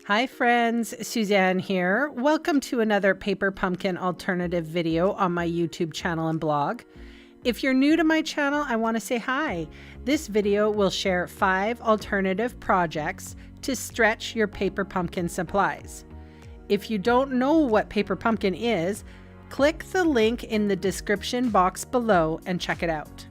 Hi friends, Suzanne here. Welcome to another paper pumpkin alternative video on my YouTube channel and blog. If you're new to my channel, I want to say hi. This video will share 5 alternative projects to stretch your paper pumpkin supplies. If you don't know what paper pumpkin is, click the link in the description box below and check it out.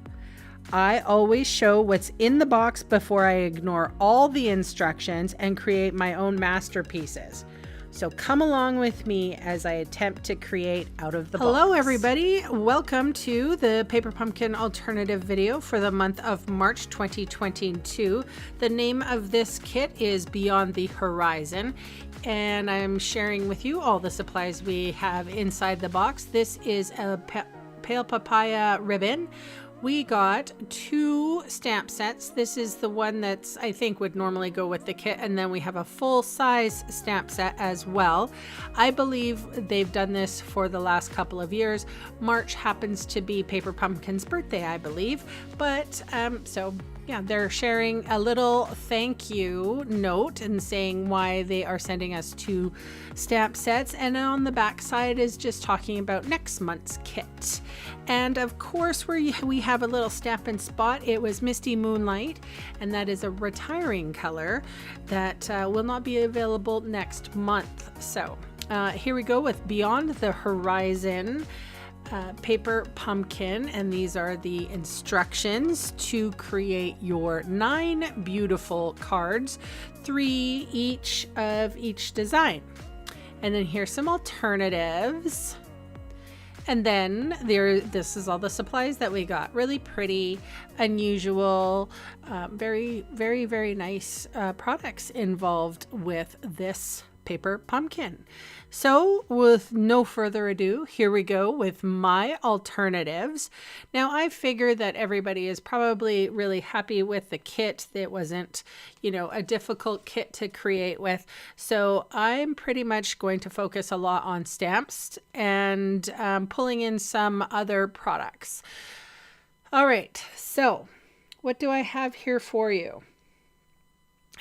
I always show what's in the box before I ignore all the instructions and create my own masterpieces. So come along with me as I attempt to create out of the box. Hello everybody, welcome to the Paper Pumpkin alternative video for the month of March 2022. The name of this kit is Beyond the Horizon, and I'm sharing with you all the supplies we have inside the box. This is a pale papaya ribbon. We got 2 stamp sets. This is the one that's I think would normally go with the kit, and then we have a full-size stamp set as well. I believe they've done this for the last couple of years. March happens to be Paper Pumpkin's birthday, I believe, but so yeah, they're sharing a little thank you note and saying why they are sending us 2 stamp sets, and on the back side is just talking about next month's kit. And of course we have a little Stampin' Spot. It was Misty Moonlight, and that is a retiring color that will not be available next month. So here we go with Beyond the Horizon paper pumpkin, and these are the instructions to create your 9 beautiful cards, 3 each of each design. And then here's some alternatives. And then this is all the supplies that we got. Really pretty, unusual, very, very, very nice products involved with this paper pumpkin. So with no further ado, here we go with my alternatives. Now I figure that everybody is probably really happy with the kit. It wasn't, a difficult kit to create with. So I'm pretty much going to focus a lot on stamps and pulling in some other products. All right, so what do I have here for you?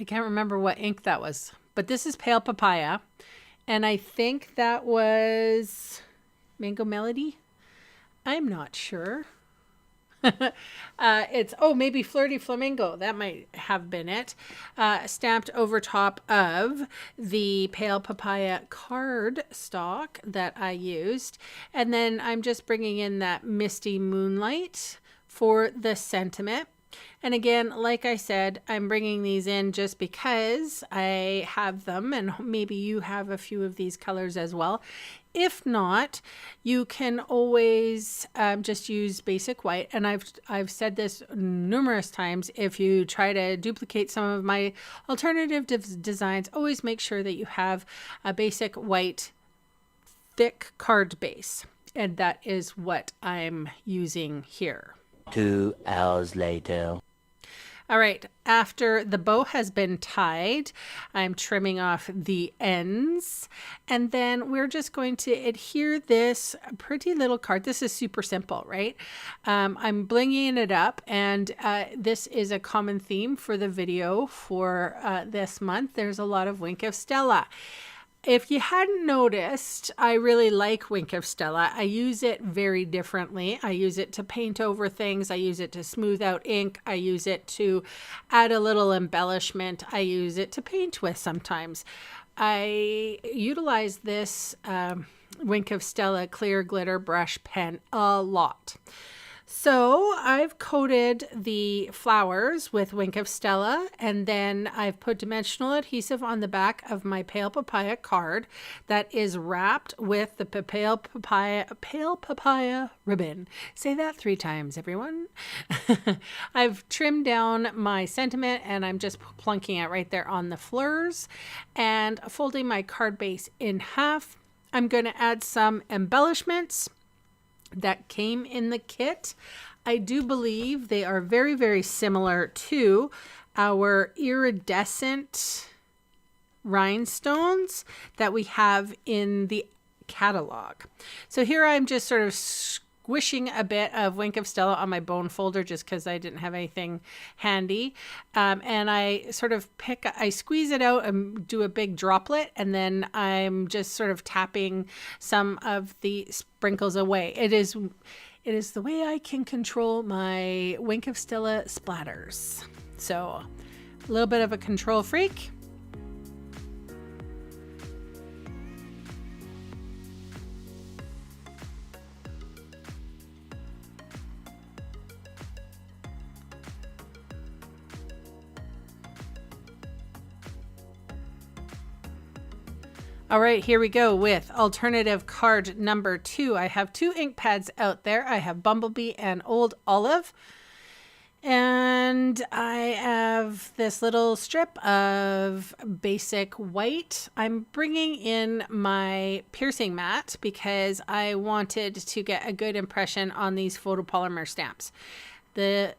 I can't remember what ink that was, but this is Pale Papaya. And I think that was Mango Melody. I'm not sure. It's, maybe Flirty Flamingo. That might have been it. Stamped over top of the Pale Papaya card stock that I used. And then I'm just bringing in that Misty Moonlight for the sentiment. And again, like I said, I'm bringing these in just because I have them, and maybe you have a few of these colors as well. If not, you can always just use basic white. And I've said this numerous times. If you try to duplicate some of my alternative designs, always make sure that you have a basic white thick card base. And that is what I'm using here. 2 hours later. All right, after the bow has been tied, I'm trimming off the ends, and then we're just going to adhere this pretty little card. This is super simple, right? I'm blinging it up, and this is a common theme for the video for this month. There's a lot of Wink of Stella. If you hadn't noticed, I really like Wink of Stella. I use it very differently. I use it to paint over things. I use it to smooth out ink. I use it to add a little embellishment. I use it to paint with sometimes. I utilize this Wink of Stella clear glitter brush pen a lot. So I've coated the flowers with Wink of Stella, and then I've put dimensional adhesive on the back of my Pale Papaya card that is wrapped with the Pale Papaya ribbon. Say that 3 times, everyone. I've trimmed down my sentiment, and I'm just plunking it right there on the fleurs and folding my card base in half. I'm going to add some embellishments that came in the kit. I do believe they are very, very similar to our iridescent rhinestones that we have in the catalog. So here I'm just sort of squishing a bit of Wink of Stella on my bone folder just because I didn't have anything handy. And I sort of I squeeze it out and do a big droplet, and then I'm just sort of tapping some of the sprinkles away. It is the way I can control my Wink of Stella splatters. So a little bit of a control freak. All right, here we go with alternative card number 2. I have 2 ink pads out there. I have Bumblebee and Old Olive. And I have this little strip of basic white. I'm bringing in my piercing mat because I wanted to get a good impression on these photopolymer stamps. The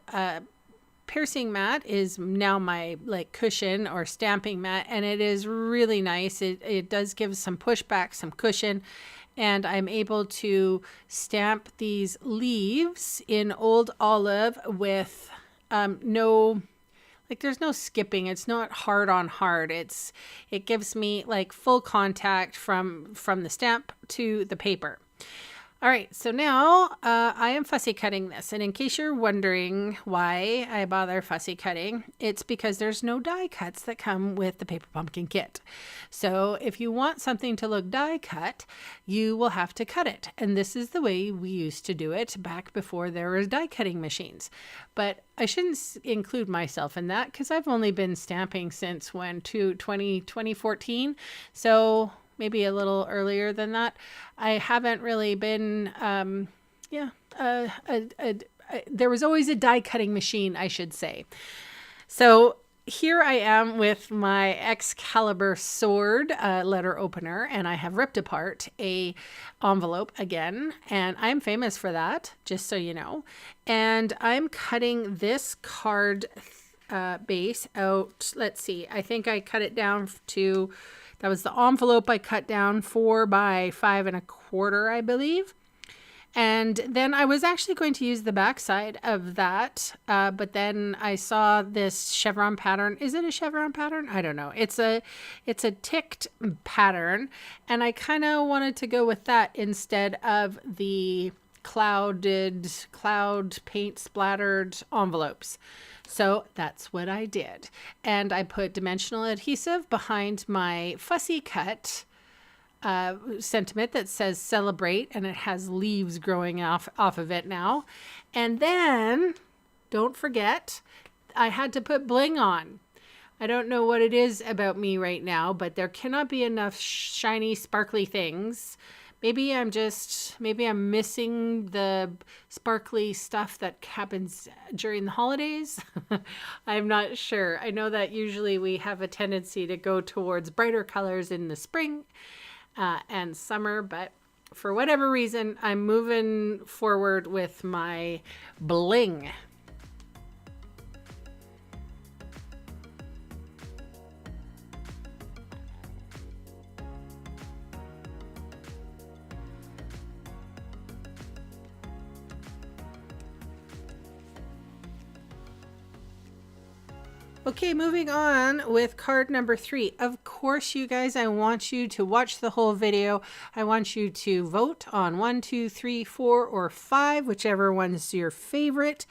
piercing mat is now my cushion or stamping mat, and it is really nice. It does give some pushback, some cushion, and I'm able to stamp these leaves in Old Olive with there's no skipping. It's not hard on hard. It gives me full contact from the stamp to the paper. All right, so now I am fussy cutting this. And in case you're wondering why I bother fussy cutting, it's because there's no die cuts that come with the Paper Pumpkin kit. So if you want something to look die cut, you will have to cut it. And this is the way we used to do it back before there were die cutting machines. But I shouldn't include myself in that because I've only been stamping since 2014. So maybe a little earlier than that. I haven't really been, there was always a die cutting machine, I should say. So here I am with my Excalibur sword letter opener, and I have ripped apart a envelope again, and I'm famous for that, just so you know. And I'm cutting this card base out. Let's see, I think I cut it down to, that was the envelope I cut down 4 by 5 1/4, I believe. And then I was actually going to use the back side of that, but then I saw this chevron pattern. Is it a chevron pattern? I don't know. It's a ticked pattern, and I kind of wanted to go with that instead of the cloud paint splattered envelopes. So that's what I did. And I put dimensional adhesive behind my fussy cut sentiment that says celebrate, and it has leaves growing off of it now. And then, don't forget, I had to put bling on. I don't know what it is about me right now, but there cannot be enough shiny, sparkly things. Maybe I'm missing the sparkly stuff that happens during the holidays. I'm not sure. I know that usually we have a tendency to go towards brighter colors in the spring and summer, but for whatever reason, I'm moving forward with my bling. Okay, moving on with card number 3. Of course, you guys, I want you to watch the whole video. I want you to vote on 1, 2, 3, 4, or 5, whichever one's your favorite.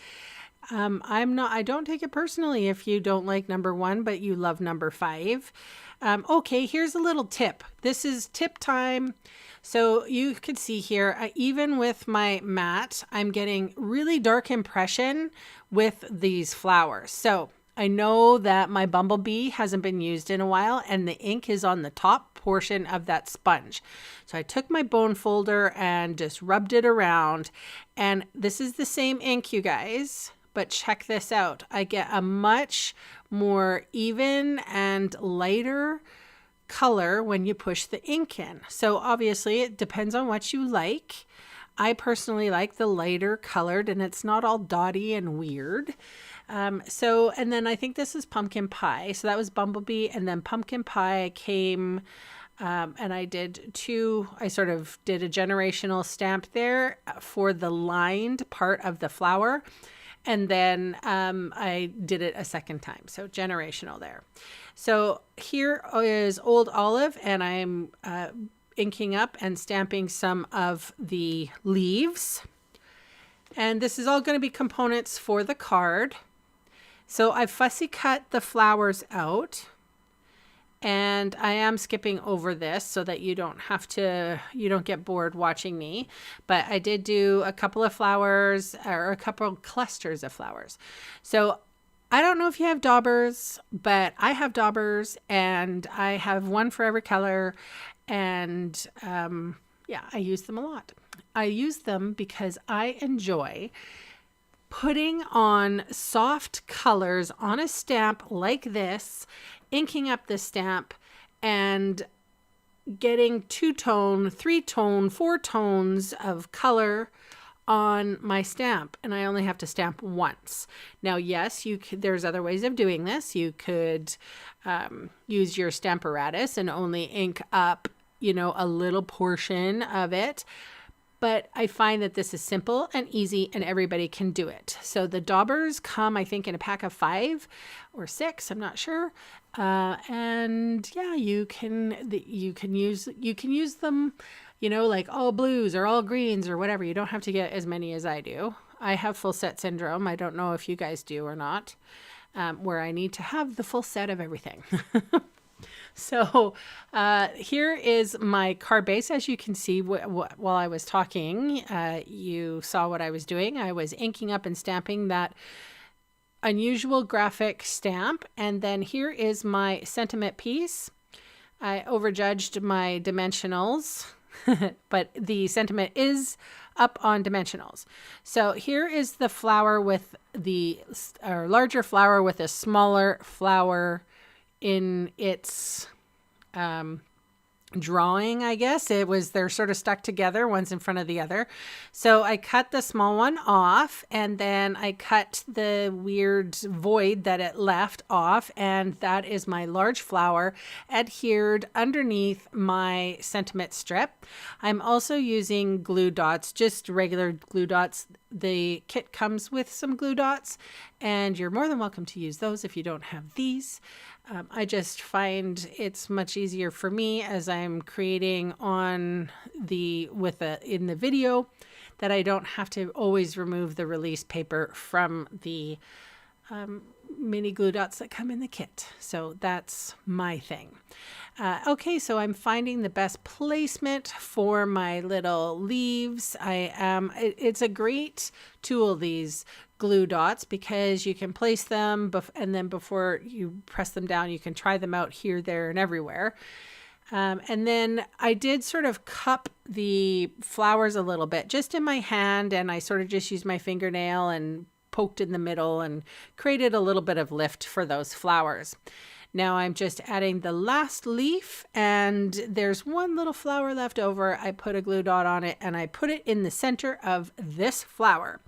I don't take it personally if you don't like number 1, but you love number 5. Okay, here's a little tip. This is tip time. So you can see here, even with my mat, I'm getting really dark impression with these flowers. So I know that my Bumblebee hasn't been used in a while, and the ink is on the top portion of that sponge. So I took my bone folder and just rubbed it around, and this is the same ink, you guys, but check this out. I get a much more even and lighter color when you push the ink in. So obviously it depends on what you like. I personally like the lighter colored, and it's not all dotty and weird. And then I think this is pumpkin pie. So that was Bumblebee, and then pumpkin pie came And I sort of did a generational stamp there for the lined part of the flower. And then I did it a second time. So generational there. So here is Old Olive, and I'm inking up and stamping some of the leaves. And this is all going to be components for the card. So I fussy cut the flowers out. And I am skipping over this so that you don't get bored watching me. But I did do a couple of flowers, or a couple of clusters of flowers. So I don't know if you have daubers, but I have daubers, and I have one for every color. And yeah, I use them a lot. I use them because I enjoy putting on soft colors on a stamp like this, inking up the stamp, and getting 2-tone, 3-tone, 4 tones of color on my stamp. And I only have to stamp once. Now, yes, there's other ways of doing this. You could use your Stamparatus and only ink up, a little portion of it. But I find that this is simple and easy, and everybody can do it. So the daubers come, I think, in a pack of 5 or 6. I'm not sure. And yeah, you can use them, like all blues or all greens or whatever. You don't have to get as many as I do. I have full set syndrome. I don't know if you guys do or not, where I need to have the full set of everything. So here is my card base. As you can see, while I was talking, you saw what I was doing. I was inking up and stamping that unusual graphic stamp. And then here is my sentiment piece. I overjudged my dimensionals, but the sentiment is up on dimensionals. So here is the flower with larger flower with a smaller flower in its drawing, I guess. They're sort of stuck together, one's in front of the other. So I cut the small one off, and then I cut the weird void that it left off, and that is my large flower adhered underneath my sentiment strip. I'm also using glue dots, just regular glue dots. The kit comes with some glue dots, and you're more than welcome to use those if you don't have these. I just find it's much easier for me as I'm creating in the video, that I don't have to always remove the release paper from the mini glue dots that come in the kit. So that's my thing. Okay, so I'm finding the best placement for my little leaves. It's a great tool, these glue dots, because you can place them and then before you press them down, you can try them out here, there, and everywhere. And then I did sort of cup the flowers a little bit just in my hand, and I sort of just used my fingernail and poked in the middle and created a little bit of lift for those flowers. Now I'm just adding the last leaf, and there's one little flower left over. I put a glue dot on it, and I put it in the center of this flower.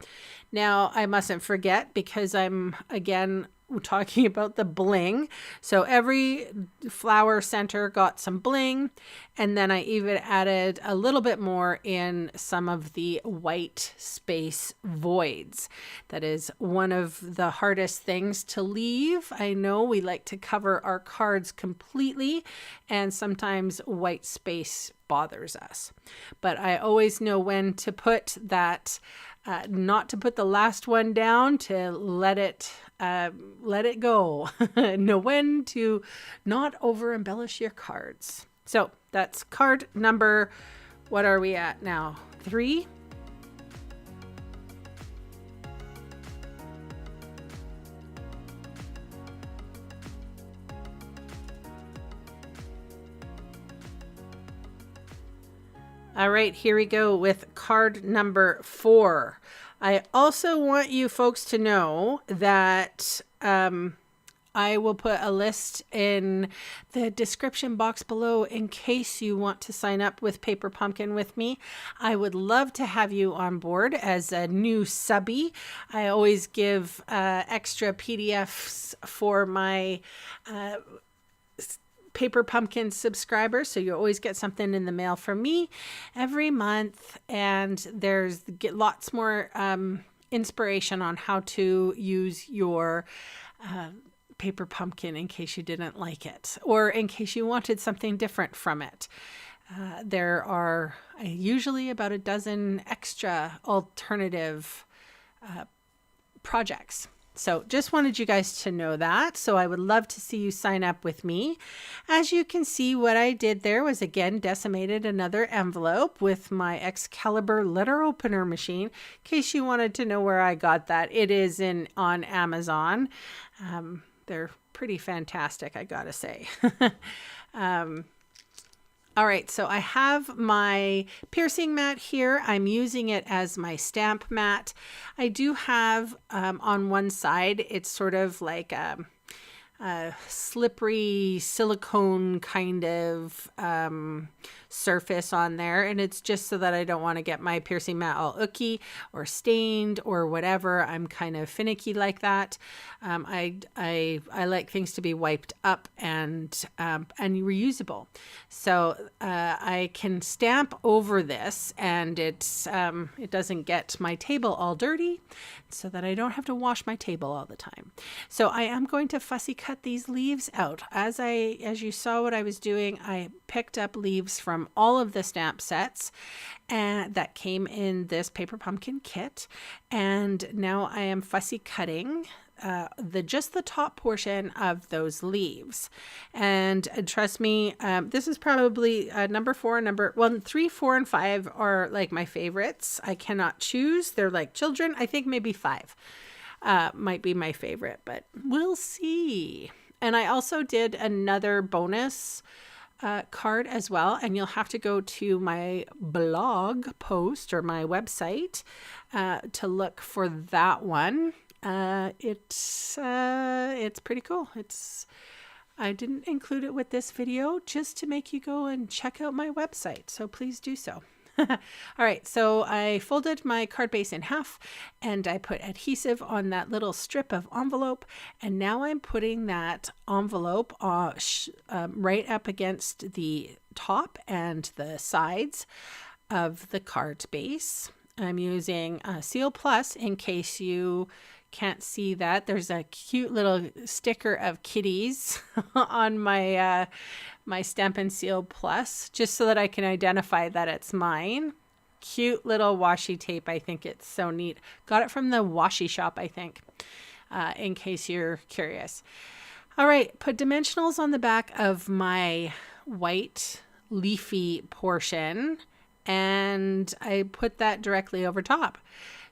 Now I mustn't forget, because I'm again talking about the bling. So every flower center got some bling, and then I even added a little bit more in some of the white space voids. That is one of the hardest things to leave. I know we like to cover our cards completely, and sometimes white space bothers us. But I always know when to put that, not to put the last one down, to let it go. Know when to not over embellish your cards. So that's card number, what are we at now? 3. All right, here we go with card number 4. I also want you folks to know that I will put a list in the description box below in case you want to sign up with Paper Pumpkin with me. I would love to have you on board as a new subby. I always give extra PDFs for my Paper Pumpkin subscriber, so you always get something in the mail from me every month. And there's lots more inspiration on how to use your paper pumpkin in case you didn't like it, or in case you wanted something different from it. There are usually about a dozen extra alternative projects. So just wanted you guys to know that. So I would love to see you sign up with me. As you can see, what I did there was again decimated another envelope with my Excalibur letter opener machine. In case you wanted to know where I got that, it is on Amazon. They're pretty fantastic, I gotta say. All right, so I have my piercing mat here. I'm using it as my stamp mat. I do have on one side, it's sort of like a slippery silicone kind of surface on there, and it's just so that I don't want to get my piercing mat all ooky or stained or whatever. I'm kind of finicky like that. I like things to be wiped up and reusable. So I can stamp over this, and it doesn't get my table all dirty, so that I don't have to wash my table all the time. So I am going to fussy cut these leaves out. As you saw what I was doing, I picked up leaves from all of the stamp sets and that came in this Paper Pumpkin kit, and now I am fussy cutting just the top portion of those leaves. And trust me, this is probably number 4, 3, 4, and 5 are like my favorites. I cannot choose. They're like children. I think maybe 5 might be my favorite, but we'll see. And I also did another bonus card as well, and you'll have to go to my blog post or my website to look for that one. It's pretty cool. I didn't include it with this video just to make you go and check out my website, so please do so. All right, so I folded my card base in half and I put adhesive on that little strip of envelope, and now I'm putting that envelope right up against the top and the sides of the card base. I'm using Seal Plus in case you can't see that. There's a cute little sticker of kitties on my my Stampin' Seal Plus, just so that I can identify that it's mine. Cute little washi tape. I think it's so neat. Got it from the washi shop, I think, in case you're curious. All right, put dimensionals on the back of my white leafy portion, and I put that directly over top.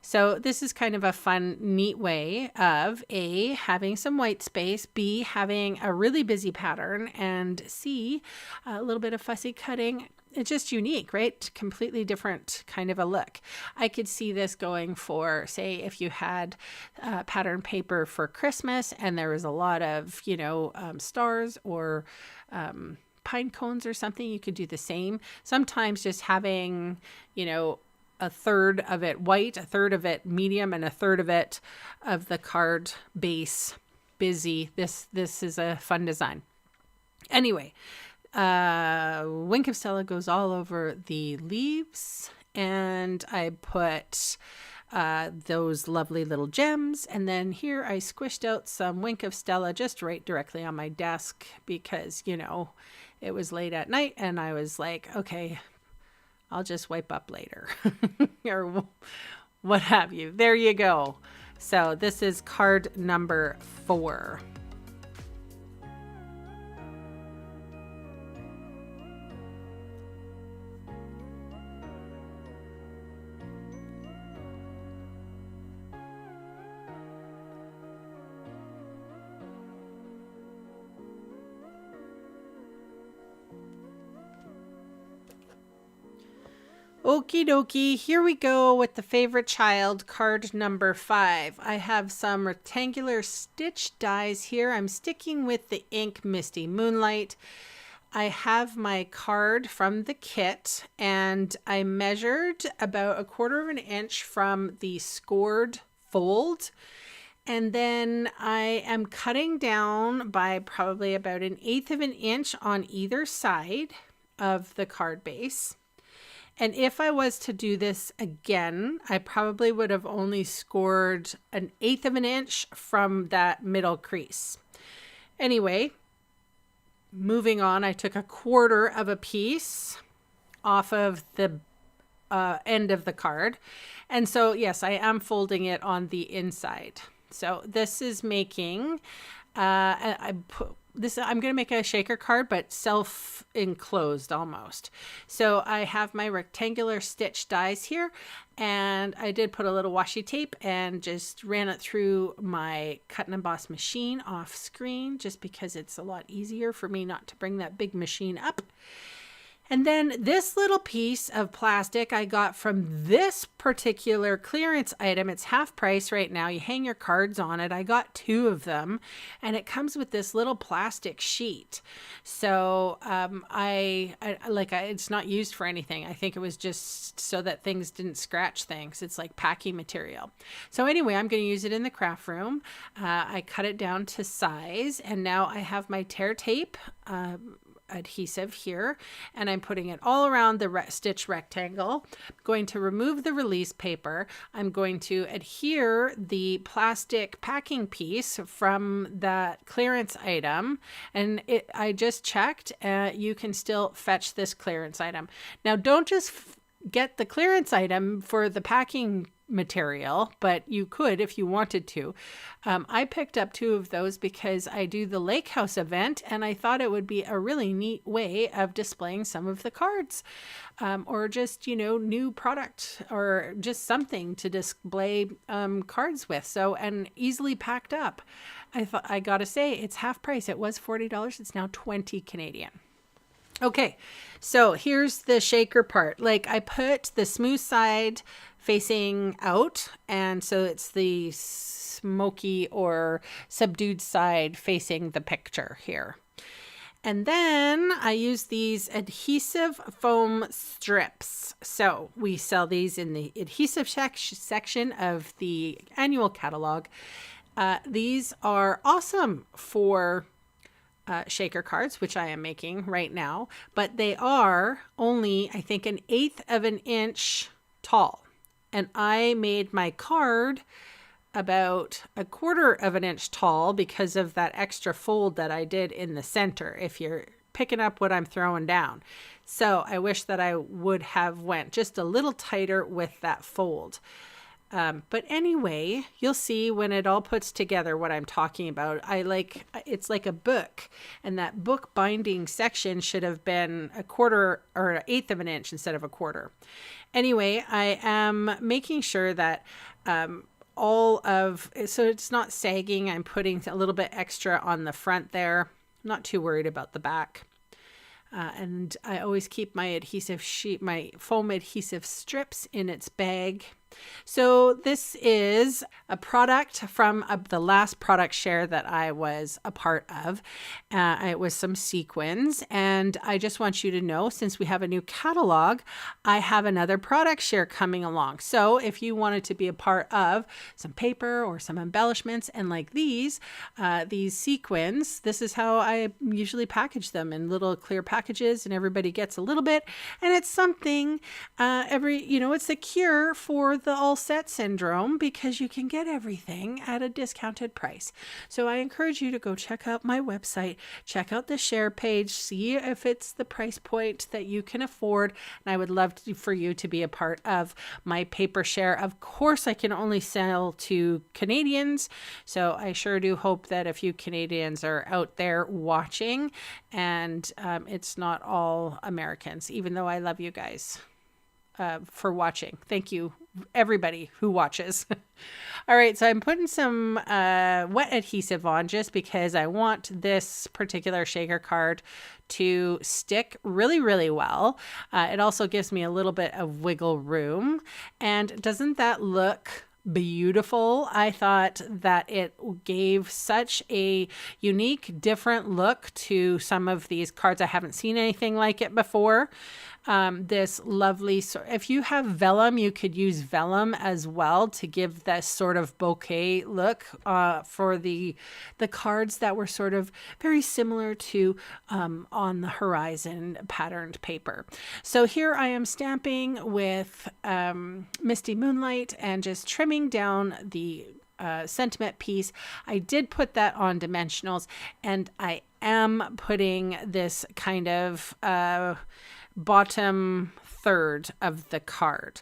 So this is kind of a fun, neat way of A, having some white space, B, having a really busy pattern, and C, a little bit of fussy cutting. It's just unique, right? Completely different kind of a look. I could see this going for, say, if you had pattern paper for Christmas and there was a lot of, stars or pine cones or something, you could do the same. Sometimes just having, a third of it white, a third of it medium, and a third of it of the card base busy. This is a fun design. Anyway, Wink of Stella goes all over the leaves, and I put those lovely little gems, and then here I squished out some Wink of Stella just right directly on my desk because, it was late at night and I was like, okay, I'll just wipe up later or what have you. There you go. So this is card number 4. Okie dokie, here we go with the favorite child, card number 5. I have some rectangular stitch dies here. I'm sticking with the ink Misty Moonlight. I have my card from the kit, and I measured about 1/4 inch from the scored fold, And then I am cutting down by probably about 1/8 of an inch on either side of the card base. And if I was to do this again, I probably would have only scored 1/8 of an inch from that middle crease. Anyway, moving on, I took 1/4 of a piece off of the end of the card. And so, yes, I am folding it on the inside. So this is making, I'm going to make a shaker card, but self-enclosed almost. So I have my rectangular stitch dies here, and I did put a little washi tape and just ran it through my cut and emboss machine off screen, just because it's a lot easier for me not to bring that big machine up. And then this little piece of plastic I got from this particular clearance item. It's half price right now. You hang your cards on it. I got 2 of them, and it comes with this little plastic sheet. So it's not used for anything. I think it was just so that things didn't scratch things. It's like packing material. So anyway, I'm going to use it in the craft room. I cut it down to size, and now I have my tear tape adhesive here, and I'm putting it all around the stitch rectangle. I'm going to remove the release paper. I'm going to adhere the plastic packing piece from that clearance item, and I just checked, you can still fetch this clearance item. Now, don't just get the clearance item for the packing material, but you could if you wanted to. I picked up 2 of those because I do the Lake House event, and I thought it would be a really neat way of displaying some of the cards, or just, new product, or just something to display cards with. So, and easily packed up. I gotta say, it's half price. It was $40. It's now 20 Canadian. Okay, so here's the shaker part. Like, I put the smooth side facing out, and so it's the smoky or subdued side facing the picture here. And then I use these adhesive foam strips. So we sell these in the adhesive section of the annual catalog. These are awesome for shaker cards, which I am making right now, but they are only, I think, 1/8 of an inch tall. And I made my card about 1/4 of an inch tall because of that extra fold that I did in the center, if you're picking up what I'm throwing down. So I wish that I would have went just a little tighter with that fold. But anyway, you'll see when it all puts together what I'm talking about. It's like a book, and that book binding section should have been 1/4 or 1/8 of an inch instead of 1/4. Anyway, I am making sure that so it's not sagging. I'm putting a little bit extra on the front there. I'm not too worried about the back. And I always keep my adhesive sheet, my foam adhesive strips in its bag. So this is a product from the last product share that I was a part of. It was some sequins, and I just want you to know, since we have a new catalog, I have another product share coming along. So if you wanted to be a part of some paper or some embellishments, and like these sequins, this is how I usually package them, in little clear packages, and everybody gets a little bit, and it's something it's a cure for the all set syndrome, because you can get everything at a discounted price. So I encourage you to go check out my website, check out the share page, see if it's the price point that you can afford. And I would love for you to be a part of my paper share. Of course, I can only sell to Canadians, so I sure do hope that a few Canadians are out there watching, and it's not all Americans, even though I love you guys for watching. Thank you, everybody who watches. All right, so I'm putting some wet adhesive on, just because I want this particular shaker card to stick really, really well. It also gives me a little bit of wiggle room. And doesn't that look beautiful? I thought that it gave such a unique, different look to some of these cards. I haven't seen anything like it before. this lovely, if you have vellum, you could use vellum as well to give this sort of bouquet look for the cards that were sort of very similar to On the Horizon patterned paper. So here I am stamping with Misty Moonlight and just trimming down the sentiment piece. I did put that on dimensionals, and I am putting this kind of bottom third of the card.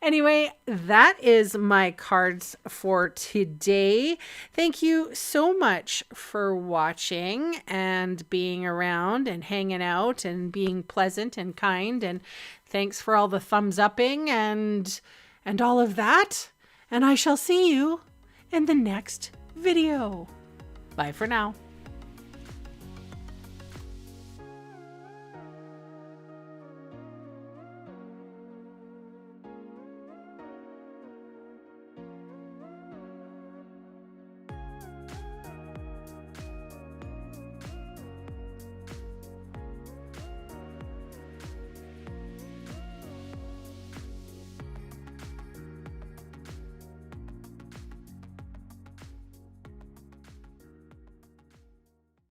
Anyway, that is my cards for today. Thank you so much for watching and being around and hanging out and being pleasant and kind, and thanks for all the thumbs upping and all of that. And I shall see you in the next video. Bye for now.